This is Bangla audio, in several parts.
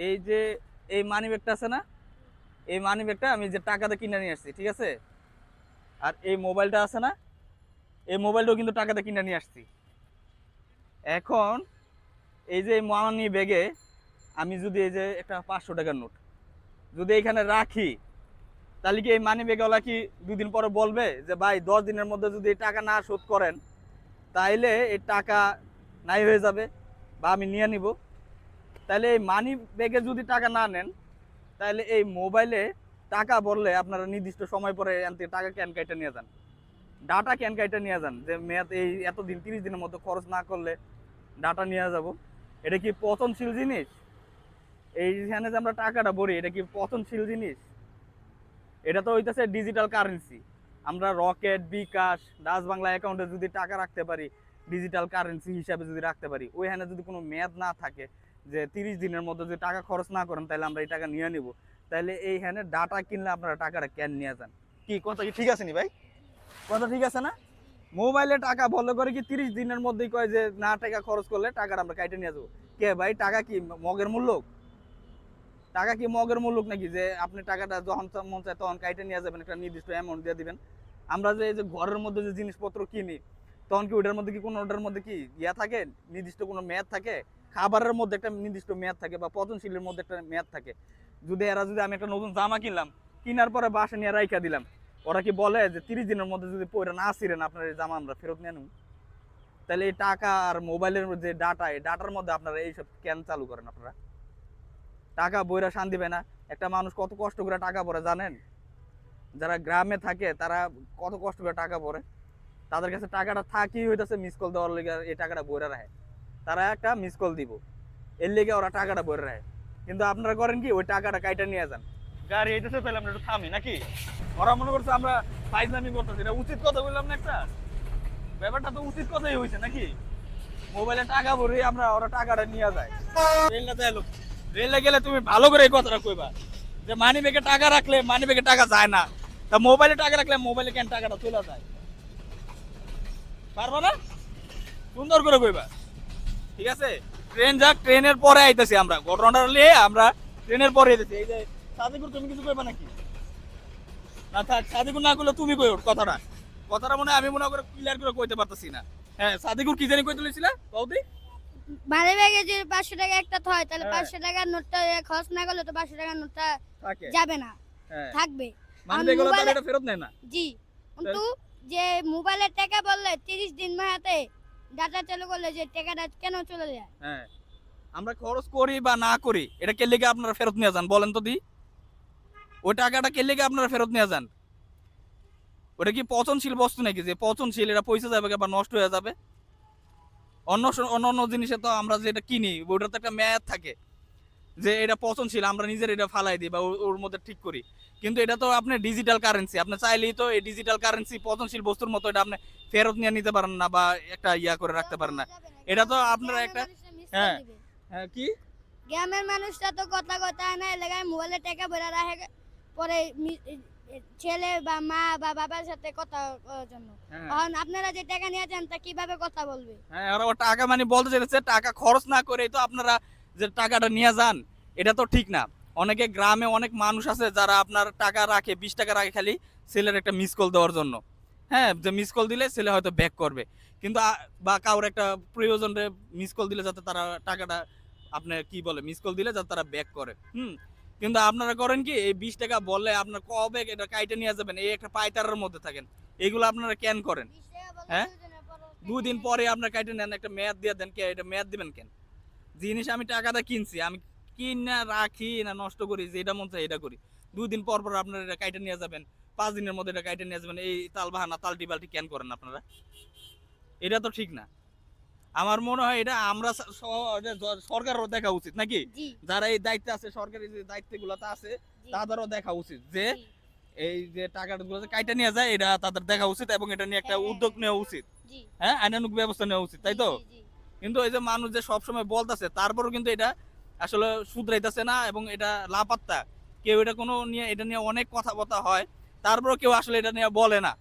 এই যে এই মানি ব্যাগটা আছে না, এই মানি ব্যাগটা আমি যে টাকাতে কিনে নিয়ে আসছি, ঠিক আছে? আর এই মোবাইলটা আছে না, এই মোবাইলটাও কিন্তু টাকাতে কিনে নিয়ে আসছি। এখন এই যে মানি ব্যাগে আমি যদি এই যে একটা 500 টাকার নোট যদি এখানে রাখি, তাহলে কি এই মানি ব্যাগওয়ালা কি 2 দিন পরে বলবে যে ভাই 10 দিনের মধ্যে যদি এই টাকা না শোধ করেন তাইলে এই টাকা নাই হয়ে যাবে বা আমি নিয়ে নিব? তাহলে এই মানি ব্যাগে যদি টাকা না নেন, তাহলে এই মোবাইলে টাকা বললে আপনারা নির্দিষ্ট সময় পরে এখান থেকে টাকা ক্যান কাইটা নিয়ে যান, ডাটা ক্যান কাইটা নিয়ে যান, যে মেয়াদ এই এতদিন 30 দিনের মধ্যে খরচ না করলে ডাটা নিয়ে যাব। এটা কি পচনশীল জিনিস? এইখানে যে আমরা টাকাটা ভরি, এটা কি পচনশীল জিনিস? এটা তো হইতেছে ডিজিটাল কারেন্সি। আমরা রকেট, বিকাশ, ডাচ বাংলা অ্যাকাউন্টে যদি টাকা রাখতে পারি, ডিজিটাল কারেন্সি হিসাবে যদি রাখতে পারি, ওইখানে যদি কোনো মেয়াদ না থাকে যে 30 দিনের মধ্যে যদি টাকা খরচ না করেন তাহলে আমরা এই টাকা নিয়ে নিব, তাহলে এইখানে ডাটা কিনলে আপনারা টাকাটা কেন নিয়ে যান? কি কথা কি ঠিক আছে নি ভাই? কথা ঠিক আছে না? মোবাইলে টাকা বলে করে কি 30 দিনের মধ্যেই কয় যে না টাকা খরচ করলে টাকাটা আমরা কাইটে নিয়ে যাবো। কে ভাই, টাকা কি মগের মূল্য? টাকা কি মগের মুলুক নাকি যে আপনি টাকাটা যখন মন চায় তখন কাইটে নিয়ে যাবেন, একটা নির্দিষ্ট অ্যামাউন্ট দিয়ে দিবেন? আমরা যে এই যে ঘরের মধ্যে যে জিনিসপত্র কিনি, তখন কি ওটার মধ্যে কি কোনো ওটার মধ্যে কি ইয়া থাকে, নির্দিষ্ট কোনো মেয়াদ থাকে? খাবারের মধ্যে একটা নির্দিষ্ট মেয়াদ থাকে বা পচনশীলের মধ্যে একটা মেয়াদ থাকে। যদি এরা যদি আমি একটা নতুন জামা কিনলাম, কিনার পরে বাসা নিয়ে রাইখা দিলাম, ওরা কি বলে যে 30 দিনের মধ্যে যদি পরে না ছিঁড়েন আপনার এই জামা আমরা ফেরত নিয়ে নেব? তাহলে এই টাকা আর মোবাইলের যে ডাটা, এই ডাটার মধ্যে আপনারা এইসব কেন চালু করেন? আপনারা টাকা বইরা শান্তি পায় না। একটা মানুষ কত কষ্ট করে টাকা পড়ে জানেন? যারা গ্রামে থাকে তারা কত কষ্ট করে টাকা পড়ে, তাদের কাছে টাকাটা থাকি হইতেছে মিস কল দেওয়ার লেগে এই টাকাটা বইরা রাখে। তারা একটা মিস কল দিব, এর লেগে ওরা টাকাটা বইরা রাখে। কিন্তু আপনারা করেন কি, ওই টাকাটা কাইটা নিয়ে যান। গাড়ি এইটাছে পেলাম না, একটু থামি নাকি? ওরা মনে করছে আমরা ফাইজলামি করতেছি, এটা উচিত কথা বললাম না একটা? ব্যাপারটা তো উচিত কথাই হয়েছে নাকি? মোবাইলে টাকা ভরে আমরা ওরা টাকাটা নিয়ে যায়। রেলটা দেয় লোক, রেলে গেলে তুমি ভালো করে এই কথাটা কইবা যে মানি ব্যাগে টাকা রাখলে মানি ব্যাগে টাকা যায় না, তা মোবাইলে টাকা রাখলে মোবাইলে কেন টাকাটা চলে যায়? পারবা না? সুন্দর করে কইবা, ঠিক আছে? ট্রেন যাক, ট্রেনের পরে আইতেছি আমরা, ঘটনাটা নিয়ে আমরা ট্রেনের পরে আইতেছি। এই যে সাদিকুর, তুমি কিছু কইবা নাকি? না থাক, সাদিকুর না কইলে তুমি কই কথাটা। কথাটা মনে হয় আমি মনে করে ক্লিয়ার করে কইতে পারতেছি না। হ্যাঁ, সাদিকুর কি জানি কইতে লইছিলা কওদি? মানি ব্যাগে যদি 500 টাকা একটা হয় তাহলে হ্যাঁ, 500 টাকার নোটটা খরচ না করলে তো 500 টাকার নোটটা থাকে। যাবে না, হ্যাঁ, থাকবে। মানি আর ব্যাগ হলো তাহলে মোবাইলে এটা ফেরত নেয় না? জি, কিন্তু যে মোবাইলের টাকা বললে 30 দিন মেয়াদে ডাটা চালু করলে যে টাকাটা কেন চলে যায়? হ্যাঁ, আমরা খরচ করি বা না করি, এটা কে লেগে আপনারা ফেরত নিয়ে যান বলেন তো দি? ওই টাকাটা কে লেগে আপনারা ফেরত নিয়ে যান? ওটা কি পচনশীল বস্তু নাকি যে পচনশীল এটা পয়সা যাবে বা নষ্ট হয়ে যাবে? অন্য অন্য অন্য জিনিসে তো আমরা যেটা কিনি ওটার তো একটা মেয়াদ থাকে, যে এটা পচনশীল আমরা নিজের এটা ফালাই দিই বা ওর মধ্যে ঠিক করি। কিন্তু এটা তো আপনি ডিজিটাল কারেন্সি, আপনি চাইলেই তো এই ডিজিটাল কারেন্সি পচনশীল বস্তুর মতো এটা আপনি ফেরত নিয়ে নিতে পারেন না বা একটা ইয়া করে রাখতে পারেন না। যাবে না, এটা তো গ্রামের আপনারা গ্রামের একটা, মানুষরা মিস কল হ্যাঁ দিবে। হ্যাঁ কি, গ্রামের মানুষরা তো কথা কথা না এলাকায় মোবাইলে টাকা ভরে রাখে, পরে ছেলে বা মা বা বাবার সাথে কথা করার জন্য। হ্যাঁ এখন আপনারা যে টাকা নিয়ে যান তা কিভাবে কথা বলবে? হ্যাঁ, আর ও টাকা মানে বলতে চাইছে টাকা খরচ না করে তো আপনারা যে টাকাটা নিয়ে যান, এটা তো ঠিক না। অনেকে গ্রামে অনেক মানুষ আছে যারা আপনার টাকা রাখে, 20 টাকা রাখে খালি ছেলের একটা মিস কল দেওয়ার জন্য। হ্যাঁ, যে মিস কল দিলে ছেলে হয়তো ব্যাক করবে, কিন্তু বা কারোর একটা প্রয়োজনে মিস কল দিলে যাতে তারা টাকাটা, আপনি কি বলে, মিস কল দিলে যাতে তারা ব্যাক করে। কিন্তু আপনারা করেন কি, এই 20 টাকা বললে আপনার কবে এটা কাইটে নিয়ে যাবেন এই একটা পাইতারের মধ্যে থাকেন। এগুলো আপনারা কেন করেন? 20 টাকা বললে হ্যাঁ, 2 দিনের পর টাকা 2 দিন নিয়ে পরে যাবে। আপনার কাইটে নেন, একটা মেয়াদ দিয়ে দেন। কে এটা মেয়াদ দিবেন কেন? জিনিস আমি টাকাটা কিনছি, আমি কিনা রাখি না নষ্ট করি, যেটা মন চায় এটা করি। 2 দিন পর পর আপনার এটা কাইটে নিয়ে যাবেন, 5 দিনের মধ্যে এটা কাইটে নিয়ে যাবেন, এই তাল বাহানা তালটি বালটি কেন করেন আপনারা? এটা তো ঠিক না। আমার মনে হয় এটা আমরা সরকারেরও দেখা উচিত নাকি? জি যারা এই দায়িত্বে আছে, সরকারি যে দায়িত্বগুলোতে আছে, জি তাদেরও দেখা উচিত যে জি এই যে টাকাগুলো যে কাইটা নিয়ে যায় এটা তাদের দেখা উচিত এবং এটা নিয়ে একটা হ্যাঁ, উদ্যোগ নেওয়া উচিত। জি হ্যাঁ, আইনানুগ ব্যবস্থা নেওয়া উচিত, তাই জি তো? জি জি কিন্তু এই যে মানুষ যে সবসময় বলতেছে তারপরও কিন্তু এটা আসলে শুধরাইতেছে না, এবং এটা লাপাত্তা। কেউ এটা কোনো নিয়ে, এটা নিয়ে অনেক কথাবার্তা হয়, তারপরও কেউ আসলে এটা নিয়ে বলে না।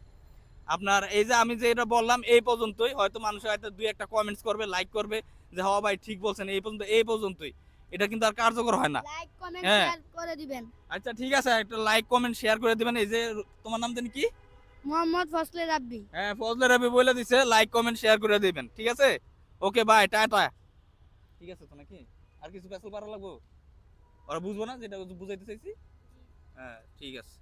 আপনার এই যে আমি যে এটা বললাম এই পর্যন্তই, হয়তো মানুষ হয়তো 2-1টা কমেন্টস করবে, লাইক করবে যে হ্যাঁ ভাই ঠিক বলছেন, এই পর্যন্ত, এই পর্যন্তই। এটা কিন্তু আর কার্যকর হয় না। লাইক কমেন্ট হ্যাঁ। শেয়ার করে দিবেন। আচ্ছা ঠিক আছে, একটা লাইক কমেন্ট শেয়ার করে দিবেন। এই যে তোমার নাম জানি কি? মোহাম্মদ ফজলে রাব্বি। হ্যাঁ, ফজলে রাব্বি বলে দিছে, লাইক কমেন্ট শেয়ার করে দিবেন, ঠিক আছে? Okay bye, tata. ঠিক আছে তো নাকি? আর কিছু পেছল পারা লাগবো? ওরা বুঝবো না যেটা বুঝাইতে চাইছি? হ্যাঁ ঠিক আছে।